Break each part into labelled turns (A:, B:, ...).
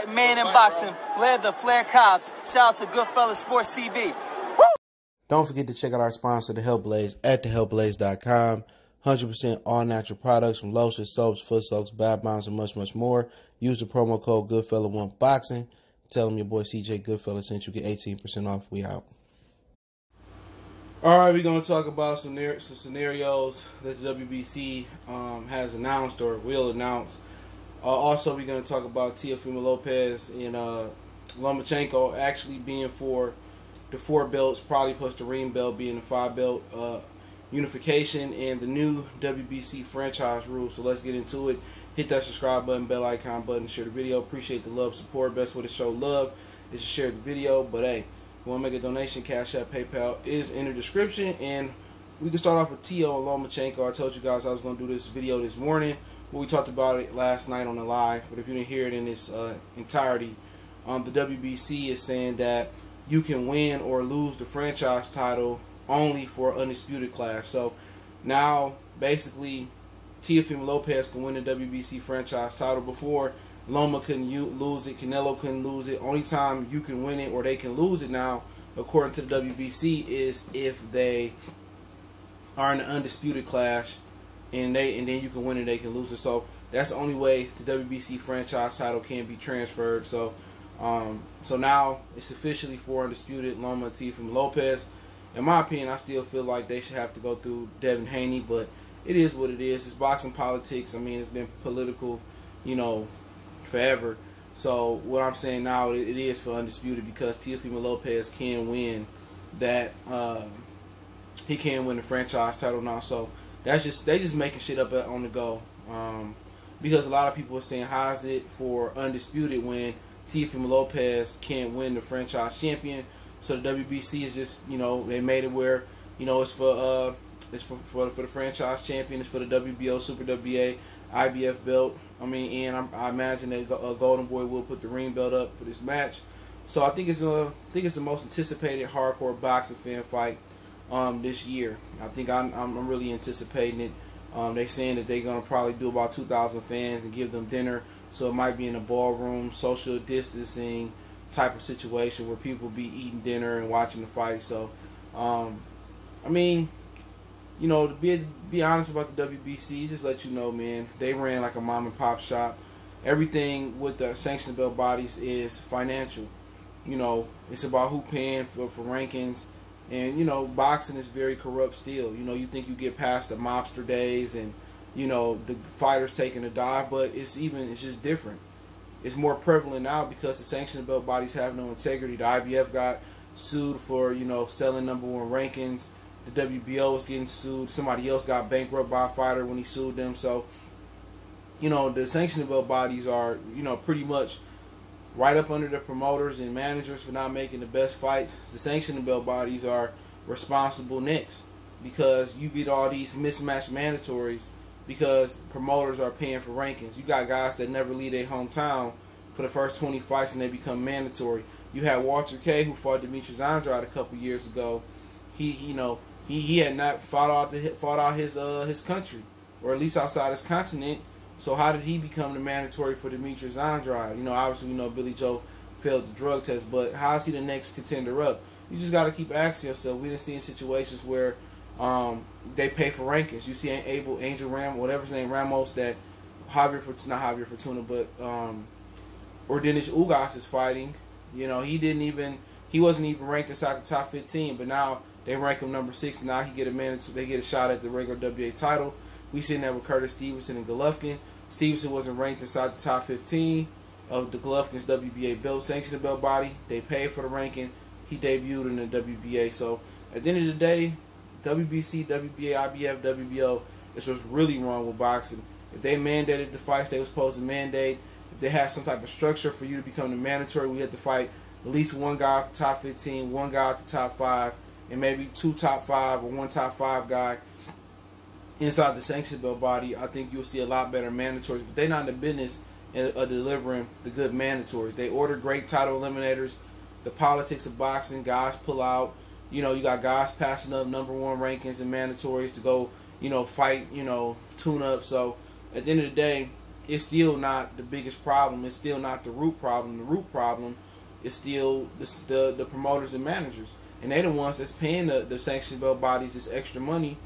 A: white man in boxing led the Flair Cops. Shout out to Goodfellas Sports TV. Woo!
B: Don't forget to check out our sponsor, The Health Blaze, at thehealthblaze.com. 100% all natural products from lotions, soaps, foot soaks, bath bombs, and much, much more. Use the promo code Goodfella1Boxing. Tell them your boy CJ Goodfella sent you, get 18% off. We out. All right, we're going to talk about some scenarios that the WBC has announced or will announce. Also, we're going to talk about Teofimo Lopez and Lomachenko actually being for the 4 belts, probably plus the ring belt being the 5 belt unification, and the new WBC franchise rules. So let's get into it. Hit that subscribe button, bell icon button, share the video. Appreciate the love, support. Best way to show love is to share the video. But hey, if you want to make a donation, Cash App, PayPal is in the description. And we can start off with Teo and Lomachenko. I told you guys I was going to do this video this morning. We talked about it last night on the live. But if you didn't hear it in its entirety, the WBC is saying that you can win or lose the franchise title only for Undisputed class. So now basically Teofimo Lopez can win the WBC franchise title. Before, Loma couldn't lose it, Canelo couldn't lose it. Only time you can win it or they can lose it now, according to the WBC, is if they are in the Undisputed class and then you can win it, they can lose it. So that's the only way the WBC franchise title can be transferred. So so now it's officially for Undisputed, Loma and Teofimo Lopez. In my opinion, I still feel like they should have to go through Devin Haney, but it is what it is. It's boxing politics. I mean, it's been political, you know, forever. So what I'm saying now, it is for Undisputed because Teofimo Lopez can win that. He can win the franchise title now. So that's they just making shit up on the go. Because a lot of people are saying, how is it for Undisputed when Teofimo Lopez can't win the franchise champion? So the WBC is just, you know, they made it where, you know, it's for the franchise champion, it's for the WBO, Super WBA, IBF belt. I mean, and I imagine that Golden Boy will put the ring belt up for this match. So I think it's the most anticipated hardcore boxing fan fight this year. I think I'm really anticipating it. They're saying that they're gonna probably do about 2,000 fans and give them dinner. So it might be in a ballroom, social distancing type of situation where people be eating dinner and watching the fight. So, I mean, you know, to be honest about the WBC, just let you know, man, they ran like a mom and pop shop. Everything with the sanctioned belt bodies is financial. You know, it's about who paying for rankings. And, you know, boxing is very corrupt still. You know, you think you get past the mobster days and, you know, the fighters taking a dive, but it's just different. It's more prevalent now because the sanctioned belt bodies have no integrity. The IBF got sued for, you know, selling #1 rankings. The WBO is getting sued. Somebody else got bankrupt by a fighter when he sued them. So, you know, the sanctioned belt bodies are, you know, pretty much right up under the promoters and managers for not making the best fights. The sanctioned belt bodies are responsible next because you get all these mismatched mandatories because promoters are paying for rankings. You got guys that never leave their hometown for the first 20 fights and they become mandatory. You had Walter K, who fought Demetrius Andrade a couple years ago. He had not fought out his country, or at least outside his continent. So how did he become the mandatory for Demetrius Andrade? You know, obviously we know Billy Joe failed the drug test, but how is he the next contender up? You just got to keep asking yourself. We done seen situations where they pay for rankings. You see Angel Ram, whatever his name, Ramos, that not Javier Fortuna, but or Dennis Ugas is fighting. You know, he wasn't even ranked inside the top 15, but now they rank him number 6. And now they get a shot at the regular WBA title. We seen that with Curtis Stevenson and Golovkin. Stevenson wasn't ranked inside the top 15 of the Golovkin's WBA belt, sanctioned belt body. They paid for the ranking. He debuted in the WBA. So at the end of the day, WBC, WBA, IBF, WBO is what's really wrong with boxing. If they mandated the fights they were supposed to mandate, if they had some type of structure for you to become the mandatory, we had to fight at least one guy at the top 15, one guy at the top 5, and maybe 2 top 5 or 1 top 5 guy inside the sanctioned belt body. I think you'll see a lot better mandatories, but they're not in the business of delivering the good mandatories. They order great title eliminators. The politics of boxing, guys pull out. You know, you got guys passing up #1 rankings and mandatories to go, you know, fight, you know, tune up. So at the end of the day, it's still not the biggest problem. It's still not the root problem. The root problem is still the promoters and managers, and they're the ones that's paying the sanctioned belt bodies this extra money,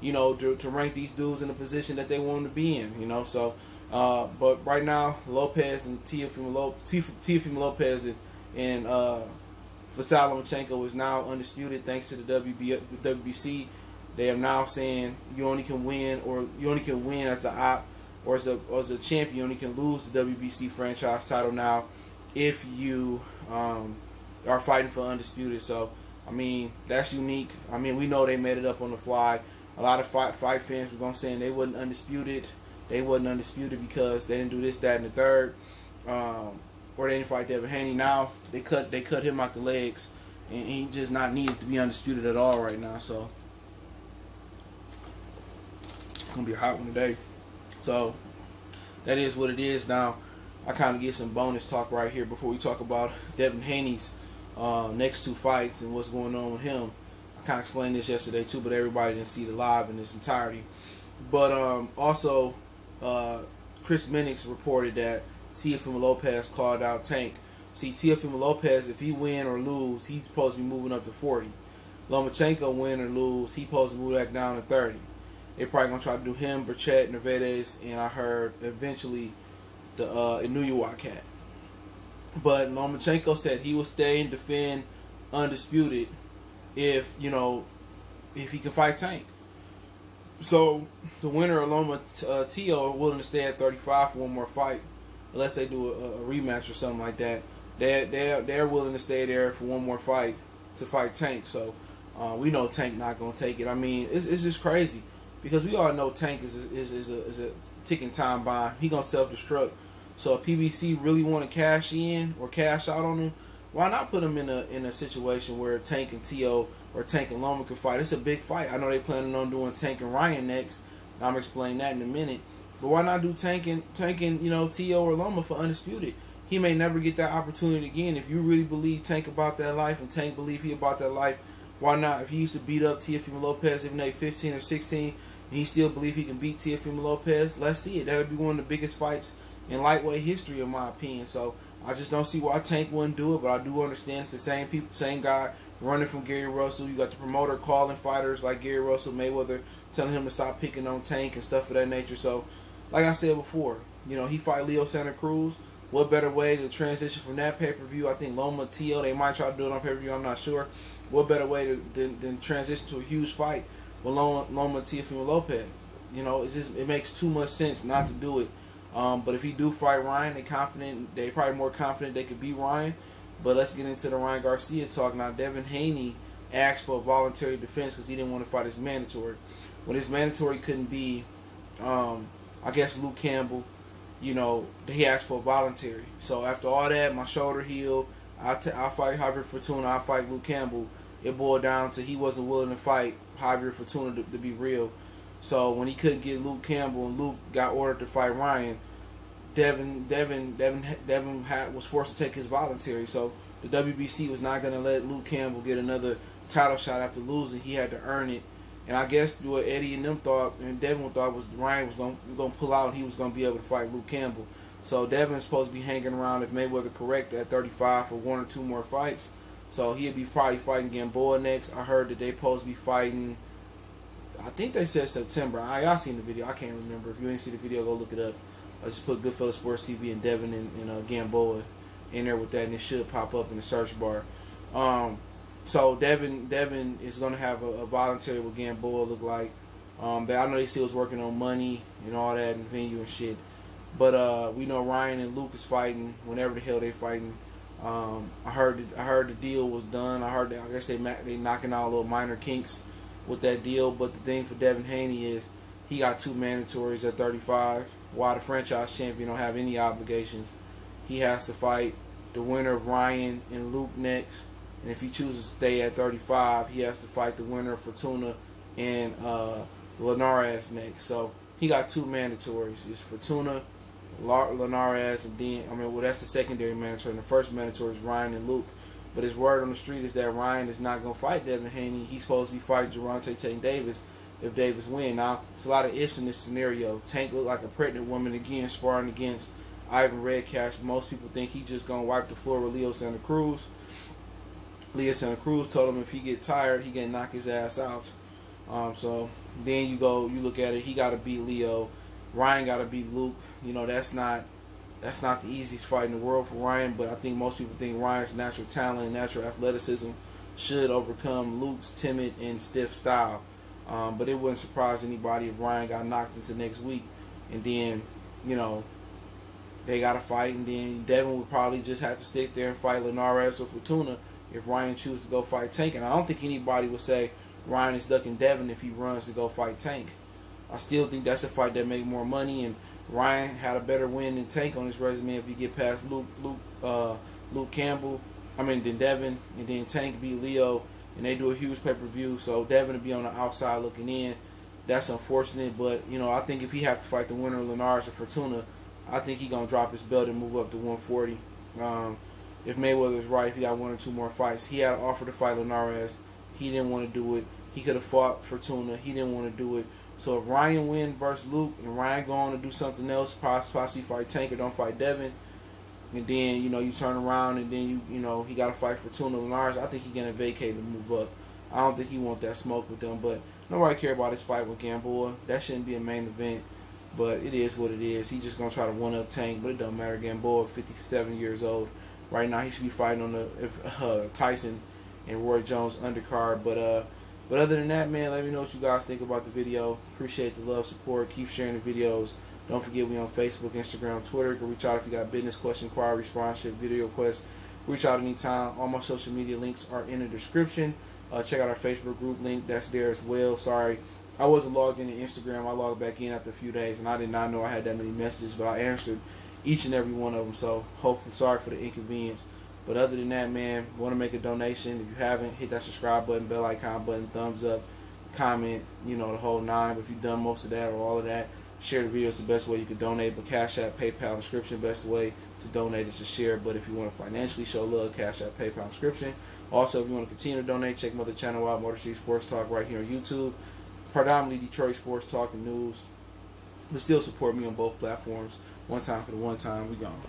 B: you know, to rank these dudes in the position that they want them to be in, you know. So, but right now, Lopez and Teofimo Lopez and Vasily Lomachenko is now undisputed thanks to the WBC. They are now saying you only can win as a op or as a champion. You only can lose the WBC franchise title now if you are fighting for undisputed. So, I mean, that's unique. I mean, we know they made it up on the fly. A lot of fight fans were going to say they wasn't undisputed. They wasn't undisputed because they didn't do this, that, and the third. Or they didn't fight Devin Haney. Now they cut him out the legs, and he just not needed to be undisputed at all right now. So it's gonna be a hot one today. So that is what it is. Now I kind of get some bonus talk right here before we talk about Devin Haney's next 2 fights and what's going on with him. I kind of explained this yesterday too, but everybody didn't see the live in its entirety. But also, Chris Minix reported that Teofimo Lopez called out Tank. See, Teofimo Lopez, if he win or lose, he's supposed to be moving up to 40. Lomachenko win or lose, he's supposed to move back down to 30. They're probably going to try to do him, Burchett, Nervedes, and I heard eventually the Inuyua cat. But Lomachenko said he will stay and defend undisputed if he can fight Tank. So the winner of Loma Teo are willing to stay at 35 for one more fight, unless they do a rematch or something like that. They're willing to stay there for one more fight to fight Tank. So we know Tank not gonna take it. I mean, it's just crazy because we all know Tank is a ticking time bomb. He gonna self-destruct. So if PBC really want to cash in or cash out on him, why not put him in a situation where Tank and Teo or Tank and Loma can fight? It's a big fight. I know they planning on doing Tank and Ryan next. I'm gonna explain that in a minute. But why not do Tank and Teo or Loma for undisputed? He may never get that opportunity again. If you really believe Tank about that life and Tank believe he about that life, why not? If he used to beat up Teofimo Lopez even at 15 or 16, and he still believe he can beat Teofimo Lopez, let's see it. That would be one of the biggest fights in lightweight history, in my opinion. So I just don't see why Tank wouldn't do it, but I do understand it's the same people, same guy running from Gary Russell. You got the promoter calling fighters like Gary Russell, Mayweather, telling him to stop picking on Tank and stuff of that nature. So, like I said before, he fight Leo Santa Cruz. What better way to transition from that pay-per-view? I think Loma Teo, they might try to do it on pay-per-view. I'm not sure. What better way than transition to a huge fight with Loma Teofimo Lopez? It makes too much sense not to do it. But if he do fight Ryan, they probably more confident they could beat Ryan. But let's get into the Ryan Garcia talk. Now, Devin Haney asked for a voluntary defense because he didn't want to fight his mandatory. When his mandatory couldn't be, I guess, Luke Campbell, he asked for a voluntary. So after all that, my shoulder healed. I'll fight Javier Fortuna. I'll fight Luke Campbell. It boiled down to he wasn't willing to fight Javier Fortuna to be real. So when he couldn't get Luke Campbell and Luke got ordered to fight Ryan, Devin was forced to take his voluntary. So the WBC was not going to let Luke Campbell get another title shot after losing. He had to earn it. And I guess what Eddie and them thought, and Devin thought, was Ryan was going to pull out and he was going to be able to fight Luke Campbell. So Devin's supposed to be hanging around, if Mayweather correct, at 35 for 1 or 2 more fights. So he'll be probably fighting Gamboa next. I heard that they supposed to be fighting, I think they said September. Y'all seen the video. I can't remember. If you ain't see the video, go look it up. I just put Goodfellas Sports TV and Devin and Gamboa in there with that, and it should pop up in the search bar. So Devin is going to have a voluntary with Gamboa, look like. I know they still was working on money and all that and venue and shit. But we know Ryan and Luke is fighting whenever the hell they fighting. I heard the deal was done. I guess they knocking out little minor kinks with that deal. But the thing for Devin Haney is he got 2 mandatories at 35. While the franchise champion don't have any obligations, he has to fight the winner of Ryan and Luke next. And if he chooses to stay at 35, he has to fight the winner of Fortuna and Linares next. So he got 2 mandatories. It's Fortuna, Linares, and then that's the secondary mandatory. And the first mandatory is Ryan and Luke. But his word on the street is that Ryan is not going to fight Devin Haney. He's supposed to be fighting Gervonta Tank Davis. if Davis win. Now, it's a lot of ifs in this scenario. Tank looked like a pregnant woman again, sparring against Ivan Redcash. Most people think he just going to wipe the floor with Leo Santa Cruz. Leo Santa Cruz told him if he get tired, he can knock his ass out. So then you look at it. He got to beat Leo. Ryan got to beat Luke. You know, that's not the easiest fight in the world for Ryan, but I think most people think Ryan's natural talent and natural athleticism should overcome Luke's timid and stiff style. But it wouldn't surprise anybody if Ryan got knocked into next week. And then, you know, they got to fight. And then Devin would probably just have to stick there and fight Linares or Fortuna if Ryan chooses to go fight Tank. And I don't think anybody would say Ryan is ducking Devin if he runs to go fight Tank. I still think that's a fight that make more money. And Ryan had a better win than Tank on his resume if you get past Luke Campbell. Then Devin, and then Tank beat Leo, and they do a huge pay-per-view. So Devin will be on the outside looking in. That's unfortunate, but you know, I think if he have to fight the winner of Linares or Fortuna, I think he gonna drop his belt and move up to 140. If Mayweather is right, if he got one or two more fights, he had an offer to fight Linares. He didn't want to do it. He could have fought Fortuna. He didn't want to do it. So if Ryan win versus Luke, and Ryan go on to do something else, possibly fight Tank or don't fight Devin, and then, you know, you turn around and then you know he got to fight Fortuna Linares, I think he's going to vacate and move up. I don't think he want that smoke with them, but nobody care about his fight with Gamboa. That shouldn't be a main event, but it is what it is. He's just going to try to one-up Tank, but it doesn't matter. Gamboa, 57 years old. Right now he should be fighting on the Tyson and Roy Jones undercard, But other than that, man, let me know what you guys think about the video. Appreciate the love, support. Keep sharing the videos. Don't forget we on Facebook, Instagram, Twitter. Go reach out if you got business, question, inquiry, sponsorship, video requests. Reach out anytime. All my social media links are in the description. Check out our Facebook group link. That's there as well. Sorry, I wasn't logged into Instagram. I logged back in after a few days, and I did not know I had that many messages, but I answered each and every one of them. So hopefully, sorry for the inconvenience. But other than that, man, want to make a donation. If you haven't, hit that subscribe button, bell icon button, thumbs up, comment, you know, the whole nine. But if you've done most of that or all of that, share the video. It's the best way you can donate. But Cash App, PayPal, description, best way to donate is to share. But if you want to financially show love, Cash App, PayPal, description. Also, if you want to continue to donate, check my other channel out, Motor City Sports Talk, right here on YouTube. Predominantly Detroit sports talk and news. But still support me on both platforms. One time for the one time. We gone.